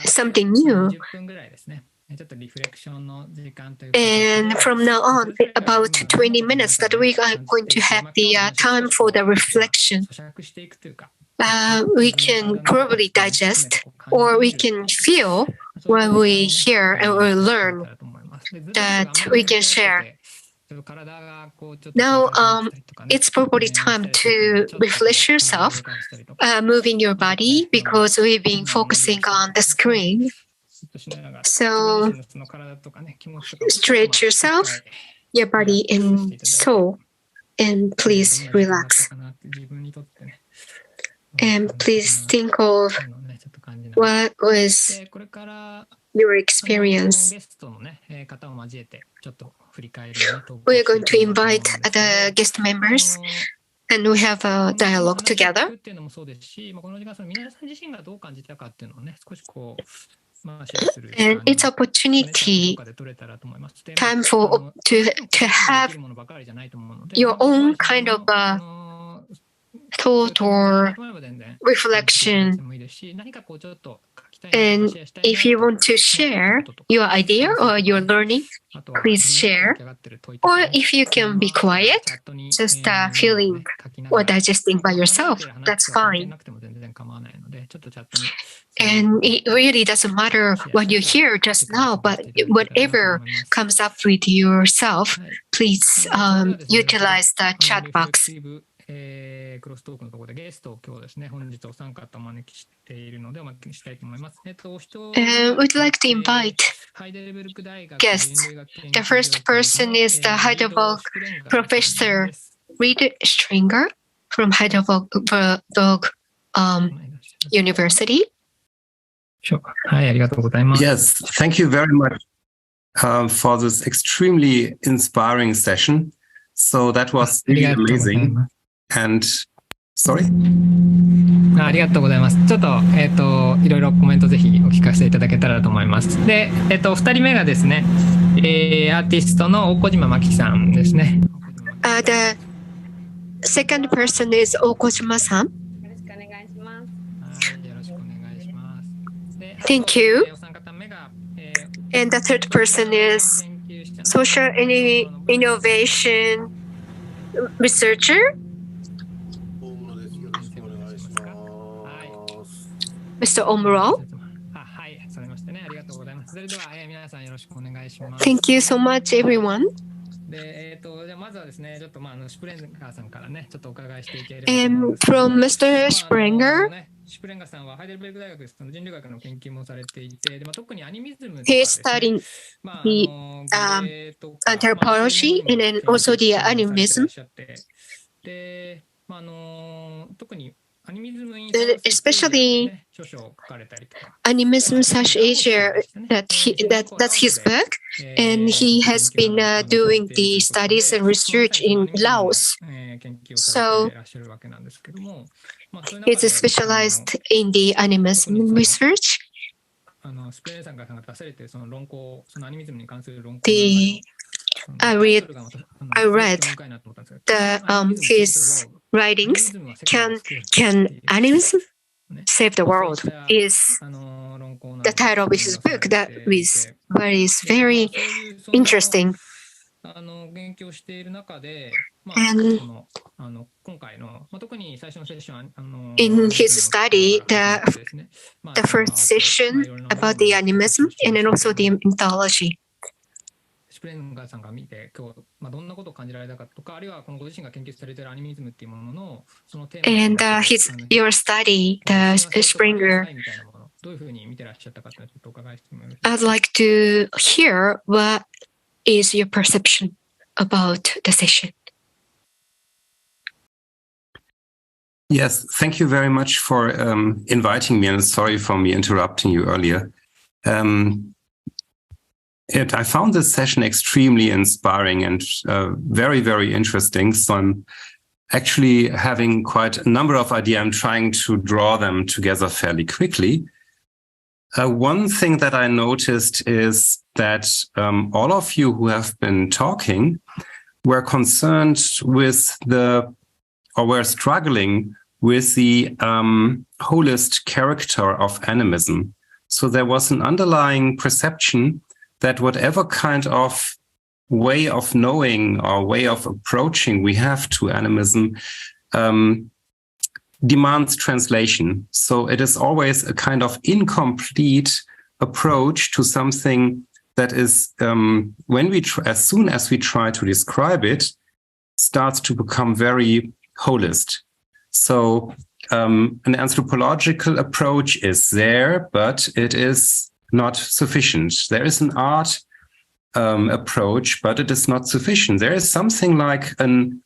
something new. And from now on, about 20 minutes that we are going to have the time for the reflection. We can probably digest or we can feel what we hear and we learn that we can share. Now, it's probably time to refresh yourself, moving your body because we've been focusing on the screen. So, stretch yourself, your body and soul, and please relax. And please think of what was your experience. We are going to invite the guest members and we have a dialogue together. And it's opportunity, time for to have your own kind of thought or reflection. And if you want to share your idea or your learning, please share. Or if you can be quiet, just feeling or digesting by yourself, that's fine. And it really doesn't matter what you hear just now, but whatever comes up with yourself, please utilize the chat box. クロストークのところでゲストを今日ですね、本日お三方お招きしているのでお招きしたいと思います。We'd like to invite guests. The first person is the Heidelberg Professor Ruud Sprenger from Heidelberg University. Sure. はい、ありがとうございます。Yes, thank you very much for this extremely inspiring session. So that was really amazing. And sorry? ありがとうございます。ちょっといろいろコメントぜひお聞かせいただけたらと思います。で、2人目がですね、アーティストの大小島真紀さんですね。The second person is 大小島さん。よろしくお願いします。はい、よろしくお願いします。で、Thank you. お三方目が、And the third person is social innovation researcher. Mr. Ohmuro. Thank you so much, everyone. And from Mr. Sprenger, he is studying the anthropology and then also the animism. Especially Animism South Asia, that's his book, and he has been doing the studies and research in Laos. So he's specialized in the animism research. I read his writings. Can animism save the world? Is the title of his book that is very interesting. And in his study, the first session about the animism and then also the mythology. And your study, the Sprenger, I'd like to hear what is your perception about the session. Yes, thank you very much for inviting me, and sorry for me interrupting you earlier. I found this session extremely inspiring and very, very interesting. So I'm actually having quite a number of ideas. I'm trying to draw them together fairly quickly. One thing that I noticed is that all of you who have been talking were concerned with were struggling with the holist character of animism. So there was an underlying perception that whatever kind of way of knowing or way of approaching we have to animism demands translation. So it is always a kind of incomplete approach to something that is, as soon as we try to describe it, starts to become very holist. So an anthropological approach is there, but it is not sufficient. There is an art approach, but it is not sufficient. There is something like an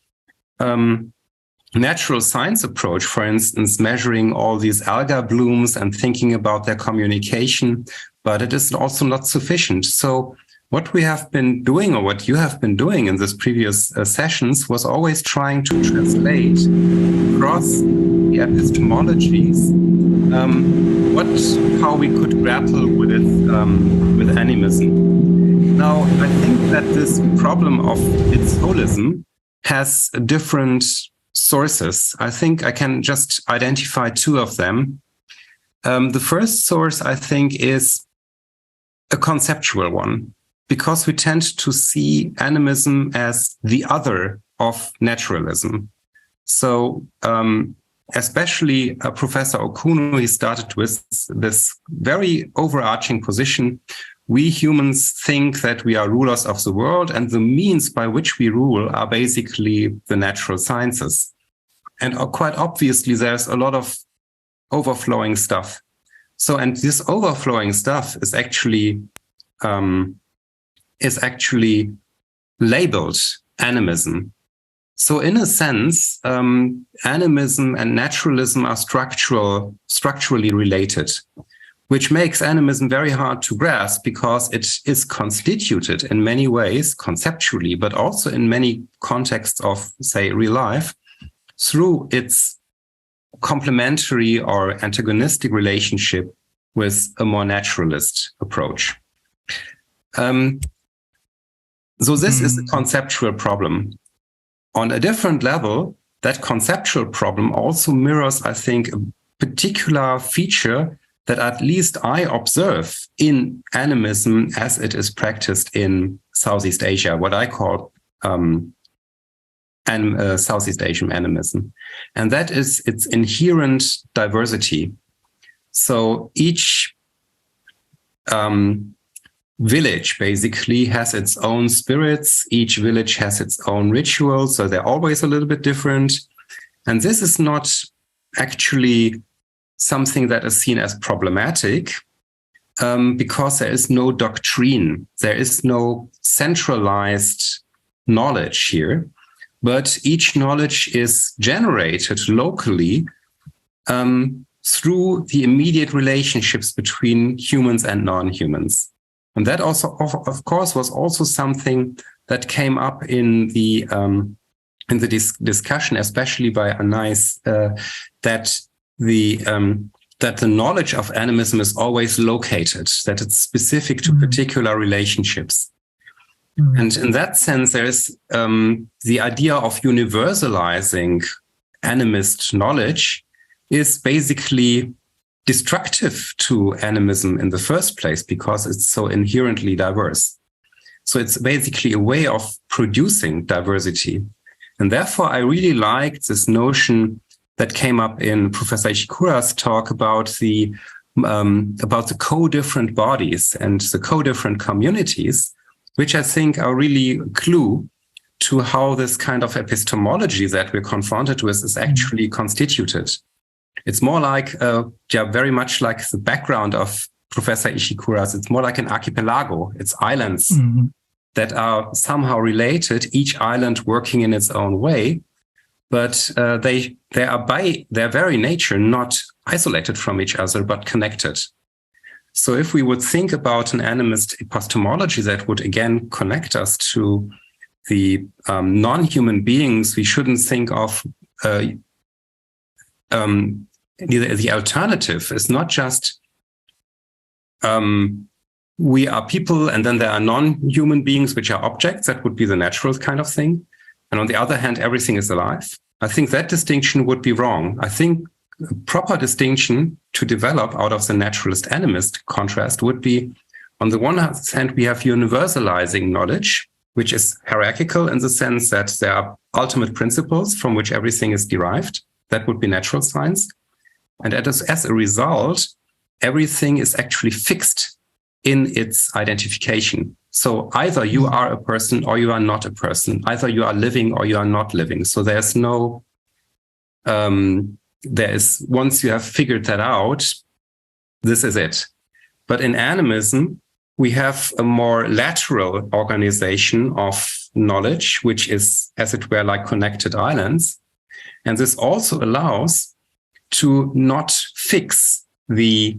natural science approach, for instance, measuring all these alga blooms and thinking about their communication, but it is also not sufficient. So what we have been doing, or what you have been doing in this previous sessions, was always trying to translate across the epistemologies how we could grapple with it, with animism. Now, I think that this problem of its holism has different sources. I think I can just identify two of them. The first source, I think, is a conceptual one, because we tend to see animism as the other of naturalism. So especially Professor Okuno, he started with this very overarching position. We humans think that we are rulers of the world, and the means by which we rule are basically the natural sciences. And quite obviously, there's a lot of overflowing stuff. So, and this overflowing stuff is actually labeled animism. So in a sense, animism and naturalism are structurally related, which makes animism very hard to grasp, because it is constituted in many ways conceptually, but also in many contexts of, say, real life, through its complementary or antagonistic relationship with a more naturalist approach. So this is a conceptual problem. On a different level, that conceptual problem also mirrors, I think, a particular feature that at least I observe in animism as it is practiced in Southeast Asia, what I call Southeast Asian animism. And that is its inherent diversity. So each village basically has its own spirits. Each village has its own rituals, so they're always a little bit different. And this is not actually something that is seen as problematic, because there is no doctrine. There is no centralized knowledge here, but each knowledge is generated locally through the immediate relationships between humans and non-humans. And that also, of course, was also something that came up in the discussion, especially by Anais, that the knowledge of animism is always located, that it's specific to particular relationships. And in that sense, there is the idea of universalizing animist knowledge is basically destructive to animism in the first place, because it's so inherently diverse. So it's basically a way of producing diversity. And therefore, I really liked this notion that came up in Professor Ishikura's talk about the co-different bodies and the co-different communities, which I think are really a clue to how this kind of epistemology that we're confronted with is actually constituted. It's more like, very much like the background of Professor Ishikura's. It's more like an archipelago. It's islands that are somehow related, each island working in its own way, but they are by their very nature not isolated from each other, but connected. So if we would think about an animist epistemology that would again connect us to the non-human beings, we shouldn't think of the alternative is not just we are people and then there are non-human beings, which are objects. That would be the natural kind of thing. And on the other hand, everything is alive. I think that distinction would be wrong. I think proper distinction to develop out of the naturalist animist contrast would be, on the one hand, we have universalizing knowledge, which is hierarchical in the sense that there are ultimate principles from which everything is derived. That would be natural science. And as a result, everything is actually fixed in its identification. So either you are a person or you are not a person. Either you are living or you are not living. So there's no, once you have figured that out, this is it. But in animism, we have a more lateral organization of knowledge, which is, as it were, like connected islands. And this also allows to not fix the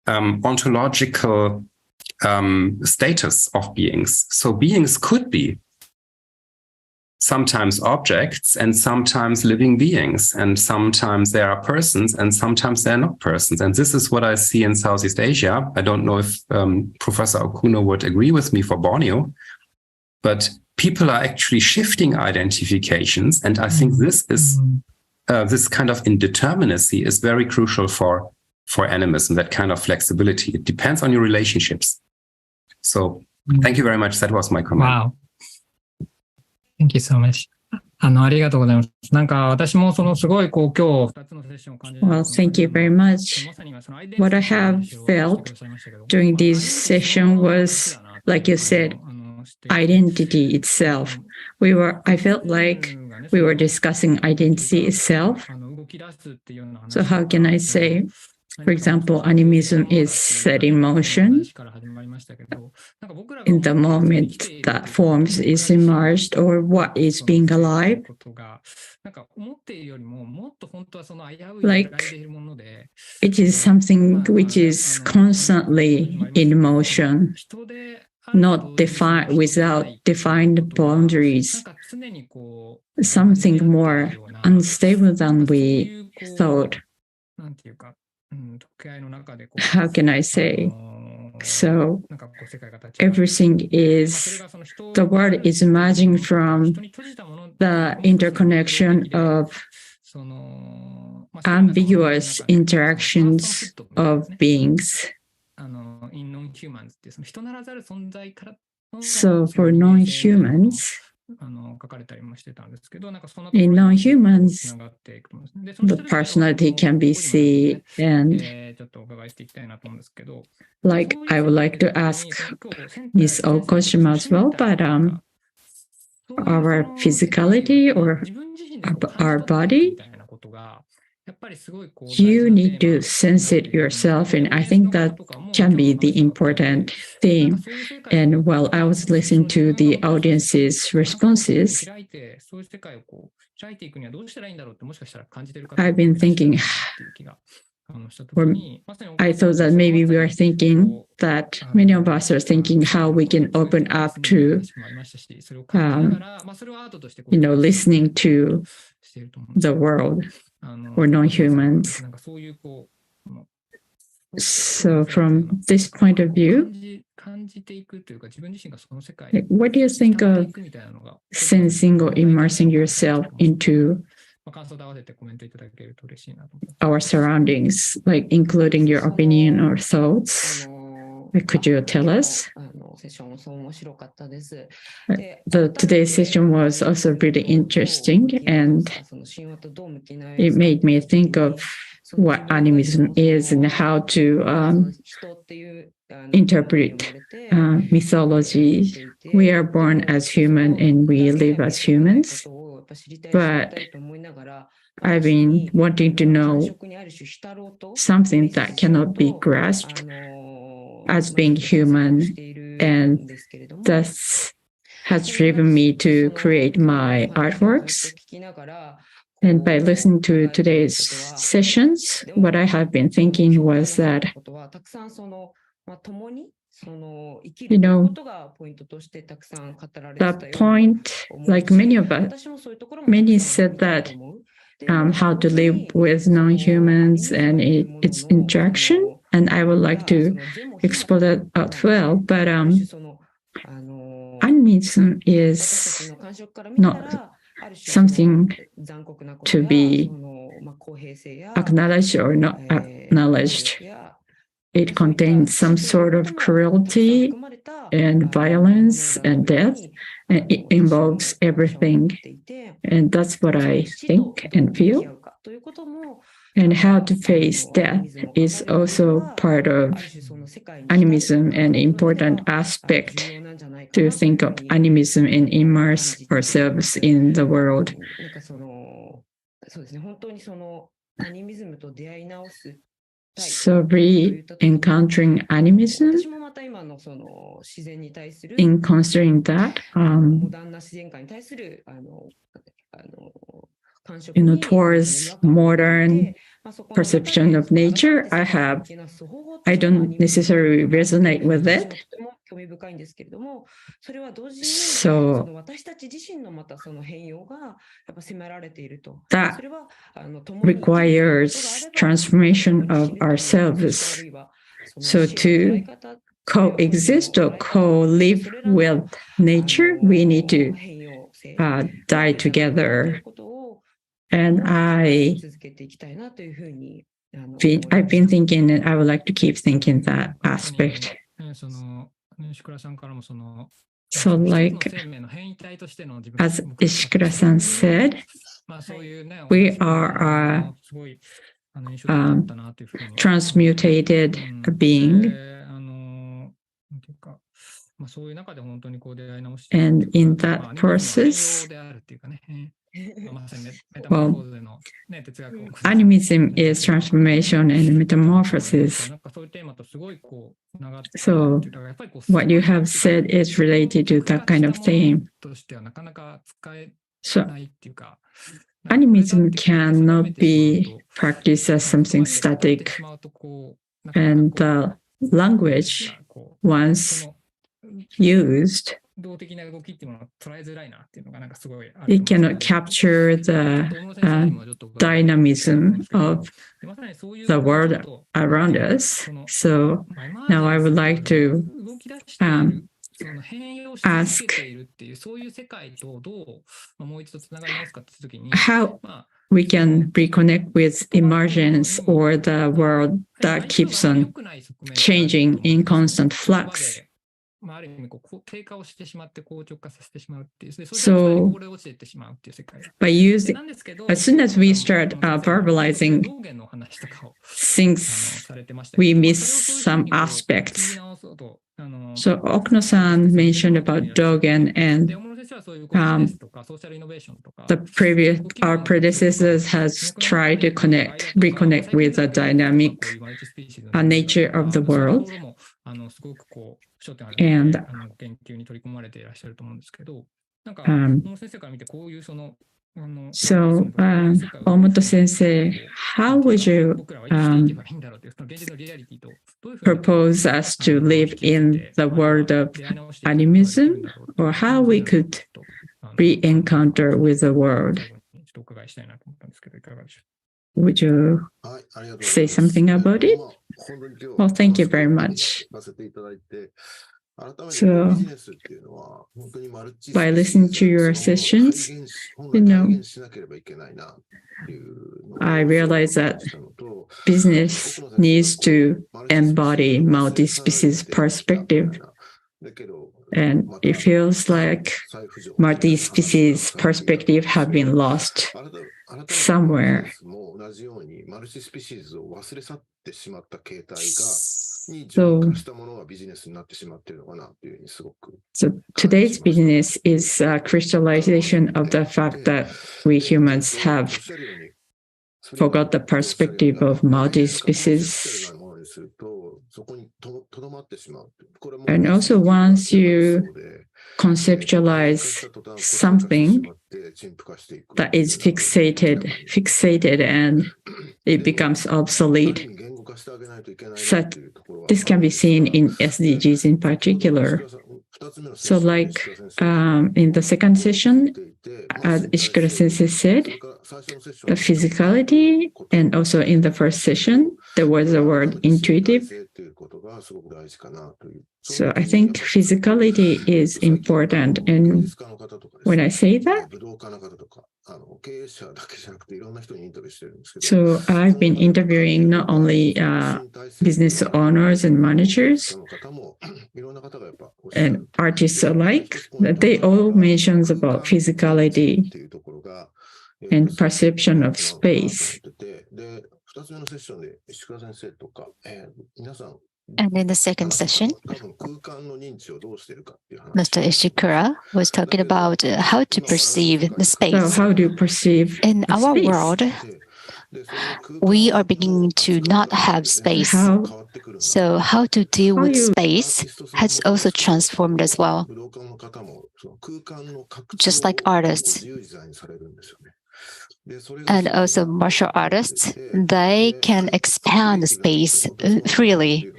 ontological status of beings. So beings could be sometimes objects and sometimes living beings, and sometimes there are persons and sometimes they're not persons. And this is what I see in Southeast Asia. I don't know if Professor Okuno would agree with me for Borneo, but people are actually shifting identifications. And I think this is this kind of indeterminacy is very crucial for animism, that kind of flexibility. It depends on your relationships. So thank you very much. That was my comment. Wow. Thank you so much. ありがとうございます。なんか私もすごい今日2つのセッションを感じ Well, thank you very much. What I have felt during this session was, like you said, identity itself. I felt like we were discussing identity itself. So how can I say, for example, animism is set in motion in the moment that forms is emerged or what is being alive. Like it is something which is constantly in motion, not defined without defined boundaries. Something more unstable than we thought. How can I say? So everything is, the world is emerging from the interconnection of ambiguous interactions of beings. So for non-humans, in non-humans, the personality can be seen, and like I would like to ask Ms. Ohkojima as well, but our physicality or our body, you need to sense it yourself, and I think that can be the important thing. And while I was listening to the audience's responses, I've been thinking, or I thought that maybe we are thinking that many of us are thinking how we can open up to, listening to the world or non-humans. So from this point of view, what do you think of sensing or immersing yourself into our surroundings, like including your opinion or thoughts? Could you tell us? Today's session was also really interesting, and it made me think of what animism is and how to interpret mythology. We are born as human and we live as humans, but I've been wanting to know something that cannot be grasped as being human, and thus has driven me to create my artworks. And by listening to today's sessions, what I have been thinking was that, the point, like many said that how to live with non-humans and its interaction, and I would like to explore that out well, but animism is not something to be acknowledged or not acknowledged. It contains some sort of cruelty and violence and death, and it involves everything. And that's what I think and feel. And how to face death is also part of animism, an important aspect to think of animism and immerse ourselves in the world. So re-encountering animism, in considering that, towards modern perception of nature, I don't necessarily resonate with it. So that requires transformation of ourselves. So to coexist or co-live with nature, we need to die together. And I've been thinking, and I would like to keep thinking that aspect. So like, as Ishikura-san said, we are a transmutated being. And in that process, well, animism is transformation and metamorphosis. So what you have said is related to that kind of theme. So animism cannot be practiced as something static, and the language, once used, it cannot capture the dynamism of the world around us. So now I would like to ask how we can reconnect with emergence or the world that keeps on changing in constant flux. So by using, as soon as we start verbalizing things, we miss some aspects. So Okuno-san mentioned about Dogen, and our predecessors has tried to reconnect with the dynamic nature of the world. And so, Ohmuro Sensei, how would you propose us to live in the world of animism, or how we could re-encounter with the world? Would you say something about it? Well, thank you very much. So, by listening to your sessions, I realize that business needs to embody multi-species perspective. And it feels like multi-species perspective have been lost somewhere. So today's business is a crystallization of the fact that we humans have forgot the perspective of multi-species. And also, once you conceptualize something that is fixated and it becomes obsolete, so this can be seen in SDGs in particular. So like in the second session, as Ishikura Sensei said, the physicality, and also in the first session, there was the word intuitive. So I think physicality is important. And when I say that, So I've been interviewing not only business owners and managers and artists alike, but they all mentions about physicality and perception of space. And in the second session, Mr. Ishikura was talking about how to perceive the space. So how do you perceive in our space? world, we are beginning to not have space. So how to deal with space has also transformed as well. Just like artists and also martial artists, they can expand the space freely.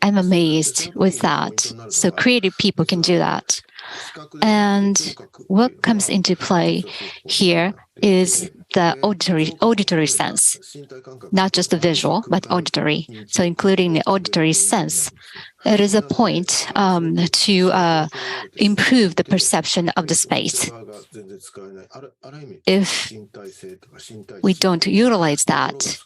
I'm amazed with that. So creative people can do that. And what comes into play here is the auditory sense, not just the visual, but auditory. So including the auditory sense, it is a point to improve the perception of the space. If we don't utilize that,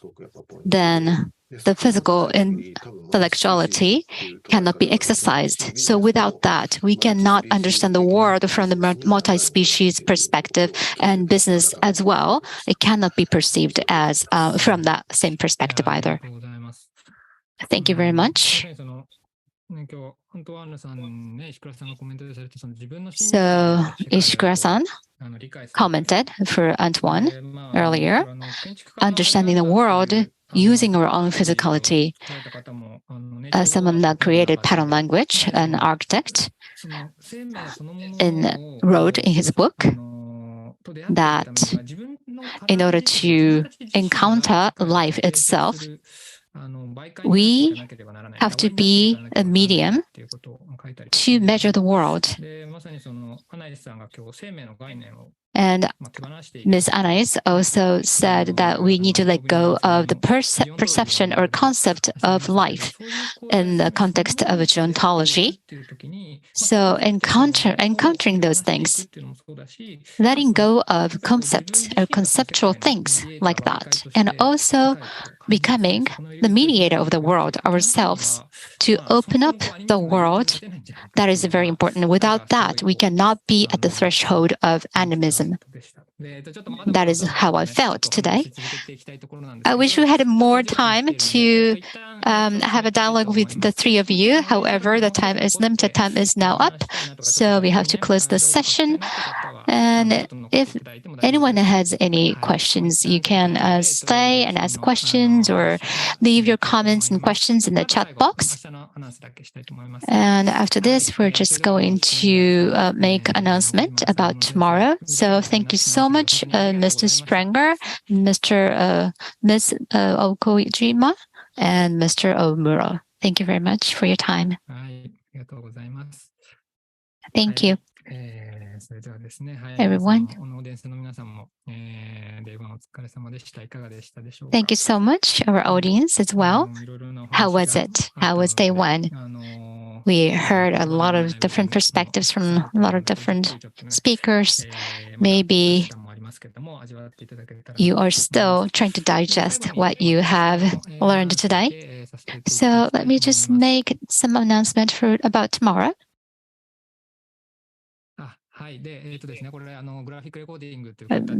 then the physical intellectuality cannot be exercised. So without that, we cannot understand the world from the multi-species perspective, and business as well. It cannot be perceived as from that same perspective either. Thank you very much. So Ishikura-san commented for Antoine earlier, understanding the world using our own physicality. Someone that created pattern language, an architect, wrote in his book that in order to encounter life itself, we have to be a medium to measure the world. And Ms. Anais also said that we need to let go of the perception or concept of life in the context of a geontology. So encountering those things, letting go of concepts or conceptual things like that, and also becoming the mediator of the world ourselves to open up the world, that is very important. Without that, we cannot be at the threshold of animism. That is how I felt today. I wish we had more time to have a dialogue with the three of you. However, the time is limited. Time is now up, so we have to close the session. And if anyone has any questions, you can stay and ask questions or leave your comments and questions in the chat box. And after this, we're just going to make an announcement about tomorrow. So thank you so much, Mr. Sprenger, Ms. Ohkojima, and Mr. Ohmuro. Thank you very much for your time. Thank you. Everyone. Thank you so much, our audience as well. How was it? How was day one? We heard a lot of different perspectives from a lot of different speakers. Maybe you are still trying to digest what you have learned today. So let me just make some announcement about tomorrow.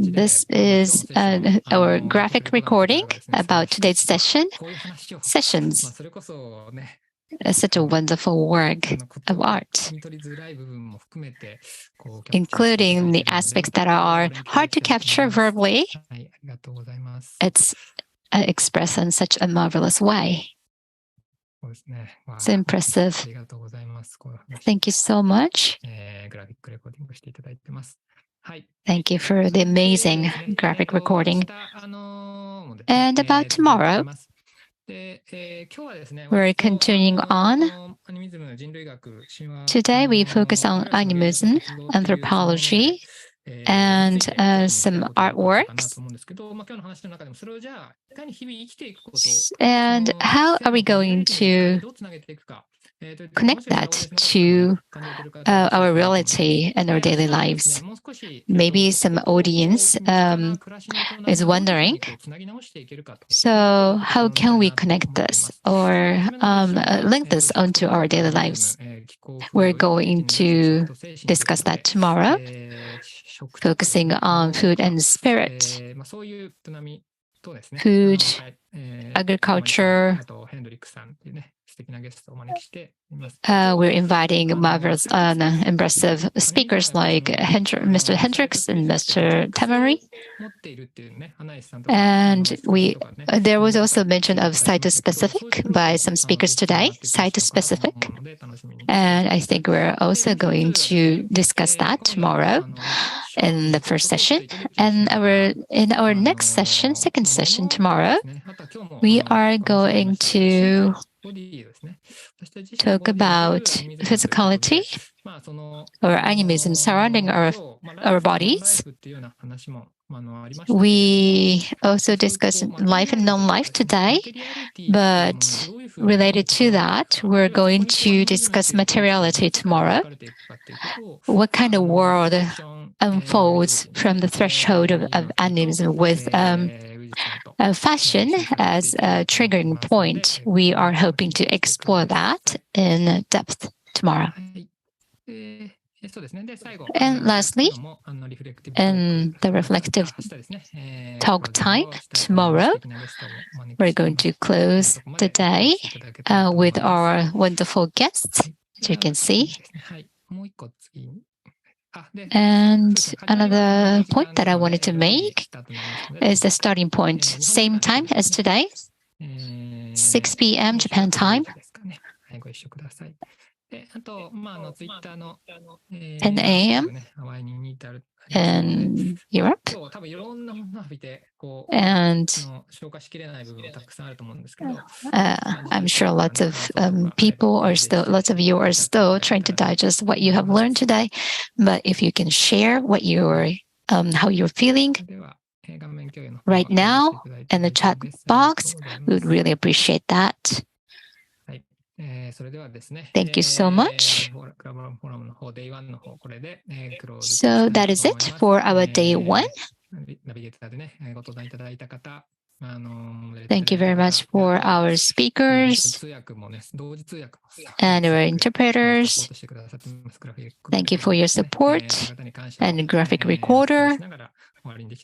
This is our graphic recording about today's sessions. Such a wonderful work of art, including the aspects that are hard to capture verbally. It's expressed in such a marvelous way. It's impressive. Thank you so much. Thank you for the amazing graphic recording. And about tomorrow, we're continuing on. Today we focus on animism, anthropology, and some artworks. And how are we going to connect that to our reality and our daily lives? maybe some audience is wondering, so how can we connect this or link this onto our daily lives? We're going to discuss that tomorrow, focusing on food and spirit, food, agriculture. We're inviting marvelous, impressive speakers like Mr. Hendriks and Mr. Tamari. And there was also mention of site-specific by some speakers today, site-specific. And I think we're also going to discuss that tomorrow in the first session. And in our next session, second session tomorrow, we are going to talk about physicality or animism surrounding our bodies. We also discuss life and non-life today, but related to that, we're going to discuss materiality tomorrow. What kind of world unfolds from the threshold of animism with fashion as a triggering point? We are hoping to explore that in depth tomorrow. And lastly, in the reflective talk time tomorrow, we're going to close the day with our wonderful guests, as you can see. And another point that I wanted to make is the starting point, same time as today, 6 p.m. Japan time, 10 a.m. in Europe. And I'm sure lots of lots of you are still trying to digest what you have learned today. But if you can share what how you're feeling right now in the chat box, we would really appreciate that. Thank you so much. So that is it for our day 1. Thank you very much for our speakers and our interpreters. Thank you for your support and graphic recorder. I'd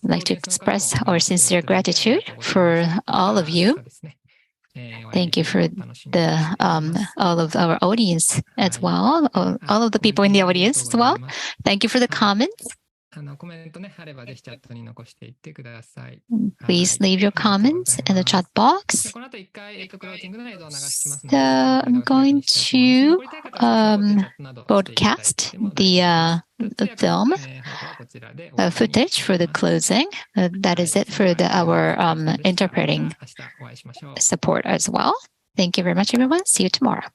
like to express our sincere gratitude for all of you. Thank you for all of our audience as well, all of the people in the audience as well. Thank you for the comments. Please leave your comments in the chat box. So I'm going to broadcast the film footage for the closing. That is it for our interpreting support as well. Thank you very much, everyone. See you tomorrow.